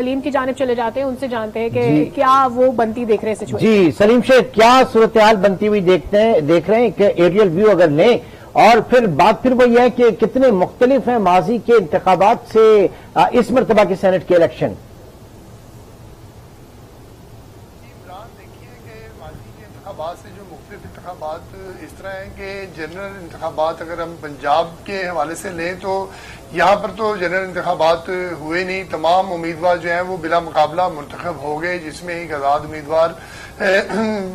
सलीम की जानिब चले जाते हैं, उनसे जानते हैं कि क्या वो बनती देख रहे हैं सिचुएशन। जी सलीम शेख, क्या सूरत हाल बनती हुई देख रहे हैं कि एरियल व्यू अगर लें, और फिर बात फिर वही है कि कितने मुख्तलिफ हैं माजी के इंतखाबात से इस मरतबा के सेनेट के इलेक्शन। से जो मुख्तलिफ इंतखाबात इस तरह हैं कि जनरल इंतखाबात अगर हम पंजाब के हवाले से लें तो यहाँ पर तो जनरल इंतखाबात हुए नहीं। तमाम उम्मीदवार जो हैं वो बिला मुकाबला मुंतखब हो गए, जिसमें एक आज़ाद उम्मीदवार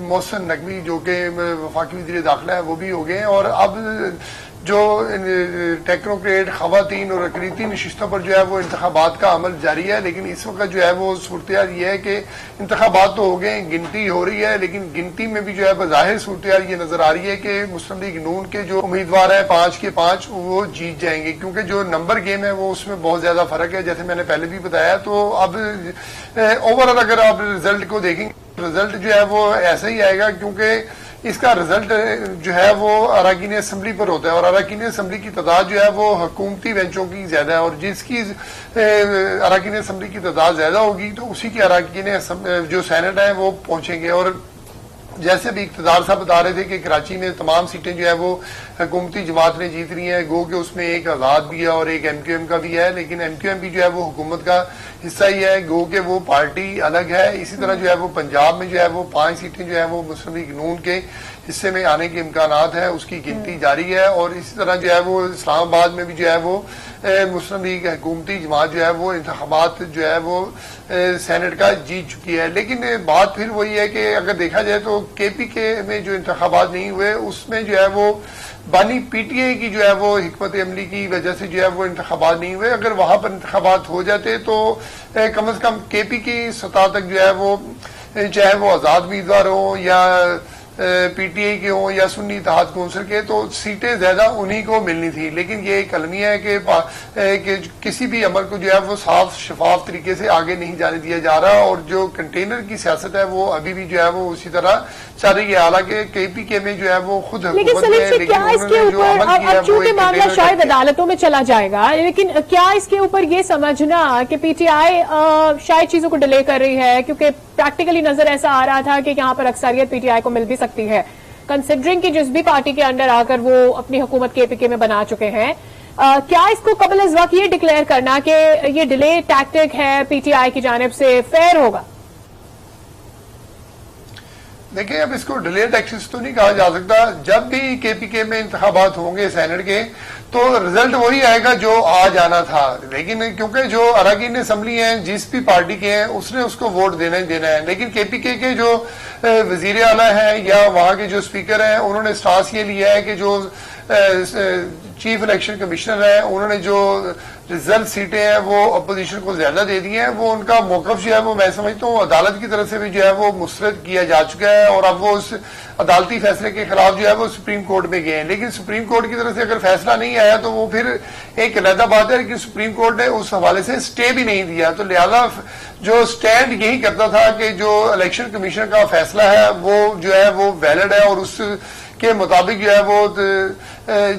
मोहसिन नकवी जो कि वफाकी वज़ीर दाखिला है वो भी हो गए। और अब जो टेक्नोक्रेट खवातीन और अकलीती नशिस्तों पर जो है वो इंतखाबात का अमल जारी है। लेकिन इस वक्त जो है वो सूरत ये है कि इंतखाबात तो हो गए, गिनती हो रही है, लेकिन गिनती में भी जो है बज़ाहिर सूरत ये नजर आ रही है कि मुस्लिम लीग नून के जो उम्मीदवार हैं 5 के 5 वो जीत जाएंगे, क्योंकि जो नंबर गेम है वो उसमें बहुत ज्यादा फर्क है, जैसे मैंने पहले भी बताया। तो अब ओवरऑल अगर आप रिजल्ट को देखेंगे, रिजल्ट जो है वो ऐसा ही आएगा, क्योंकि इसका रिजल्ट जो है वो अराकीन असम्बली पर होता है और अराकीन असम्बली की तादाद जो है वो हुकूमती बेंचों की ज्यादा है, और जिसकी अराकीन असम्बली की तादाद ज्यादा होगी तो उसी की अराकीन जो सेनेट है वो पहुंचेंगे। और जैसे भी इक़्तिदार साहब बता रहे थे कि कराची में तमाम सीटें जो है वो हुकूमती जमात ने जीत रही हैं, गो कि उसमें एक आज़ाद भी है और एक MQM का भी है, लेकिन MQM भी जो है वो हुकूमत का हिस्सा ही है, गो कि वो पार्टी अलग है। इसी तरह जो है वो पंजाब में जो है वो 5 सीटें जो है वो मुस्लिम लीग नून के हिस्से में आने के इम्कानात है, उसकी गिनती जारी है। और इसी तरह जो है वो इस्लामाबाद में भी जो है वो मुस्लिम लीग हुकूमती जमात जो है वो इंतखाबात जो है वो सेनेट का जीत चुकी है। लेकिन बात फिर वही है कि अगर देखा जाए तो KPK में जो इंतखाबात नहीं हुए उसमें जो है वो बानी PTI की जो है वो हिकमत अमली की वजह से जो है वो इंतखाबात नहीं हुए। अगर वहां पर इंतखाबात हो जाते तो कम से कम KP की सतह तक जो है वो चाहे वो आज़ाद उम्मीदवार हो या PTI के हों या सुन्नी इत्तेहाद कौंसिल के, तो सीटें ज्यादा उन्हीं को मिलनी थी। लेकिन ये एक अलमिया है कि किसी भी अमल को जो है वो साफ शफाफ तरीके से आगे नहीं जाने दिया जा रहा, और जो कंटेनर की सियासत है वो अभी भी जो है वो उसी तरह चल रही है। हालांकि KPK में जो है वो खुद लेकिन क्या इसके ऊपर अब चूंकि मामला शायद अदालतों में चला जाएगा, लेकिन क्या इसके ऊपर ये समझना कि PTI शायद चीजों को डिले कर रही है, क्योंकि प्रैक्टिकली नजर ऐसा आ रहा था कि यहाँ पर अक्सरियत PTI को मिल भी सकती है, कंसिडरिंग कि जिस भी पार्टी के अंडर आकर वो अपनी हुकूमत KPK में बना चुके हैं। क्या इसको कबल अज़ वक्त ये डिक्लेयर करना कि ये डिले टैक्टिक है PTI की जानिब से फेयर होगा? देखिए, अब इसको डिले टैक्टिक्स तो नहीं कहा जा सकता। जब भी KPK में इंतखाबात होंगे सेनेट के तो रिजल्ट वही आएगा जो आज आना था। लेकिन क्योंकि जो अराकीन असम्बली हैं जिस भी पार्टी के हैं उसने उसको वोट देना ही देना है। लेकिन KPK के जो वजीर आला हैं या वहां के जो स्पीकर हैं उन्होंने स्टांस ये लिया है कि जो चीफ इलेक्शन कमिश्नर है उन्होंने जो रिजल्ट सीटें हैं वो अपोजिशन को ज्यादा दे दी हैं, वो उनका मौकफ जो है वो मैं समझता हूँ अदालत की तरफ से भी जो है वो मुस्तरद किया जा चुका है, और अब वो उस अदालती फैसले के खिलाफ जो है वो सुप्रीम कोर्ट में गए हैं। लेकिन सुप्रीम कोर्ट की तरफ से अगर फैसला नहीं आया तो वो फिर एक अलग बात है, लेकिन सुप्रीम कोर्ट ने उस हवाले से स्टे भी नहीं दिया। तो लिहाजा जो स्टैंड यही करता था कि जो इलेक्शन कमीशन का फैसला है वो जो है वो वैलिड है, और उस के मुताबिक जो है वो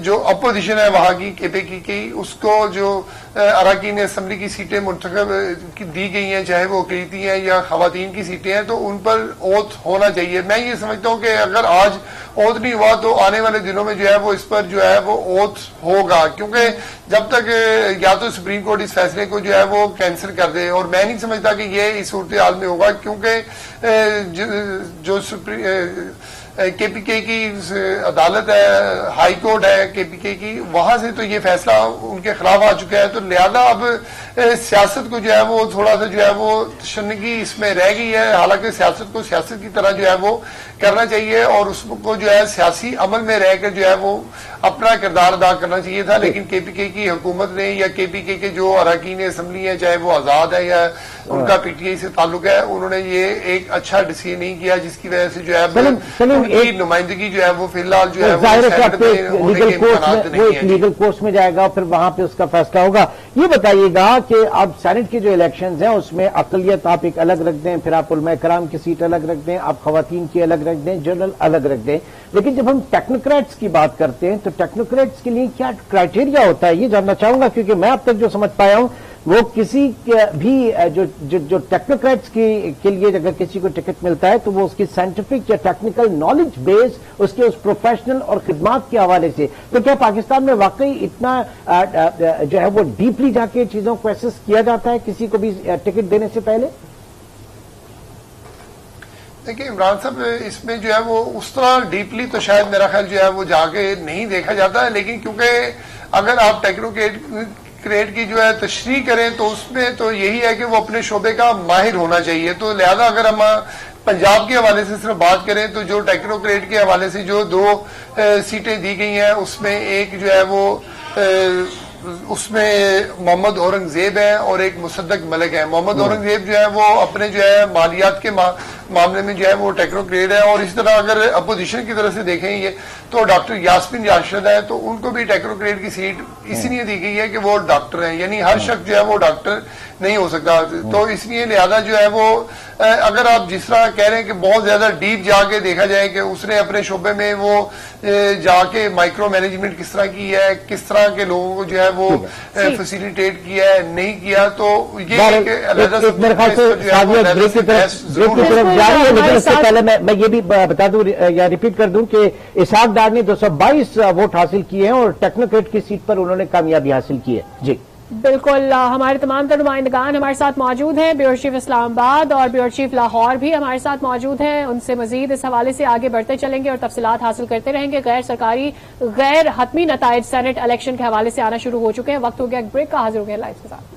जो अपोजिशन है वहां की KPK की उसको जो अराकीन असम्बली की सीटें मुंतखब दी गई हैं, चाहे वो अक़लीती हैं या खवातीन की सीटें हैं, तो उन पर ओथ होना चाहिए। मैं ये समझता हूँ कि अगर आज ओथ नहीं हुआ तो आने वाले दिनों में जो है वो इस पर जो है वो ओथ होगा, क्योंकि जब तक या तो सुप्रीम कोर्ट इस फैसले को जो है वो कैंसिल कर दे, और मैं नहीं समझता कि ये इस सूरत हाल में होगा, क्योंकि जो KPK की अदालत है, हाई कोर्ट है KPK की, वहां से तो ये फैसला उनके खिलाफ आ चुका है। तो लिहाजा अब सियासत को जो है वो थोड़ा सा जो है वो तशन्नुकी इसमें रह गई है। हालांकि सियासत को सियासत की तरह जो है वो करना चाहिए और उसको जो है सियासी अमल में रहकर जो है वो अपना किरदार अदा करना चाहिए था। लेकिन KPK की हुकूमत ने या KPK के जो अराकीन असम्बली है, चाहे वो आजाद है या उनका PTI से ताल्लुक है, उन्होंने ये एक अच्छा डिसीजन नहीं किया, जिसकी वजह से जो है उनकी नुमाइंदगी जो है वो फिलहाल जो है लीगल कोर्स में जाएगा, फिर वहां पे उसका फैसला होगा। ये बताइएगा कि अब सेनेट के जो इलेक्शंस हैं उसमें अकलियत आप एक अलग रख दें, फिर आप उलमा कराम की सीट अलग रख दें, आप खवातीन की अलग रख दें, जनरल अलग रख दें, लेकिन जब हम टेक्नोक्रेट्स की बात करते हैं तो टेक्नोक्रेट्स के लिए क्या क्राइटेरिया होता है ये जानना चाहूंगा, क्योंकि मैं अब तक जो समझ पाया हूं वो किसी भी जो टेक्नोक्रेट्स के लिए अगर किसी को टिकट मिलता है तो वो उसकी साइंटिफिक या टेक्निकल नॉलेज बेस, उसके उस प्रोफेशनल और खिदमात के हवाले से। तो क्या पाकिस्तान में वाकई इतना जो है वो डीपली जाके चीजों को एसेस किया जाता है किसी को भी टिकट देने से पहले? देखिए इमरान साहब, इसमें जो है वो उस तरह डीपली तो शायद मेरा ख्याल जो है वो जाके नहीं देखा जाता है, लेकिन क्योंकि अगर आप टेक्नोक्रेट की जो है तशरीह करें तो उसमें तो यही है कि वो अपने शोबे का माहिर होना चाहिए। तो लिहाजा अगर हम पंजाब के हवाले से सिर्फ बात करें तो जो टेक्नोक्रेट के हवाले से जो 2 सीटें दी गई हैं उसमें एक जो है वो उसमें मोहम्मद औरंगजेब है और एक मुसद्दक मलिक है। मोहम्मद औरंगजेब जो है वो अपने जो है मालियात के मामले में जो है वो टेक्नोक्रेट है, और इसी तरह अगर अपोजिशन की तरफ से देखेंगे तो डॉक्टर यास्मीन राशिद है, तो उनको भी टेक्नोक्रेट की सीट इसलिए दी गई है कि वो डॉक्टर हैं, यानी हर शख्स जो है वो डॉक्टर नहीं हो सकता। तो इसलिए लिहाजा जो है वो अगर आप जिस तरह कह रहे हैं कि बहुत ज्यादा डीप जाके देखा जाए कि उसने अपने शोबे में वो जाके माइक्रो मैनेजमेंट किस तरह की है, किस तरह के लोगों को जो है वो फैसिलिटेट किया है, नहीं किया, तो ये जारी है। लेकिन इससे पहले मैं ये भी बता दूं या रिपीट कर दूं कि इसहाक डार ने 222 वोट हासिल किए हैं और टेक्नोक्रेट की सीट पर उन्होंने कामयाबी हासिल की है। जी बिल्कुल, हमारे तमाम नुमाइंदगान हमारे साथ मौजूद हैं। ब्यूरो चीफ इस्लामाबाद और ब्यूरो चीफ लाहौर भी हमारे साथ मौजूद हैं। उनसे मजीद इस हवाले से आगे बढ़ते चलेंगे और तफसीलात हासिल करते रहेंगे। गैर सरकारी गैर हतमी नताइज सेनेट इलेक्शन के हवाले से आना शुरू हो चुके हैं। वक्त हो गया एक ब्रेक का, हाजिर हो गया लाइव के साथ।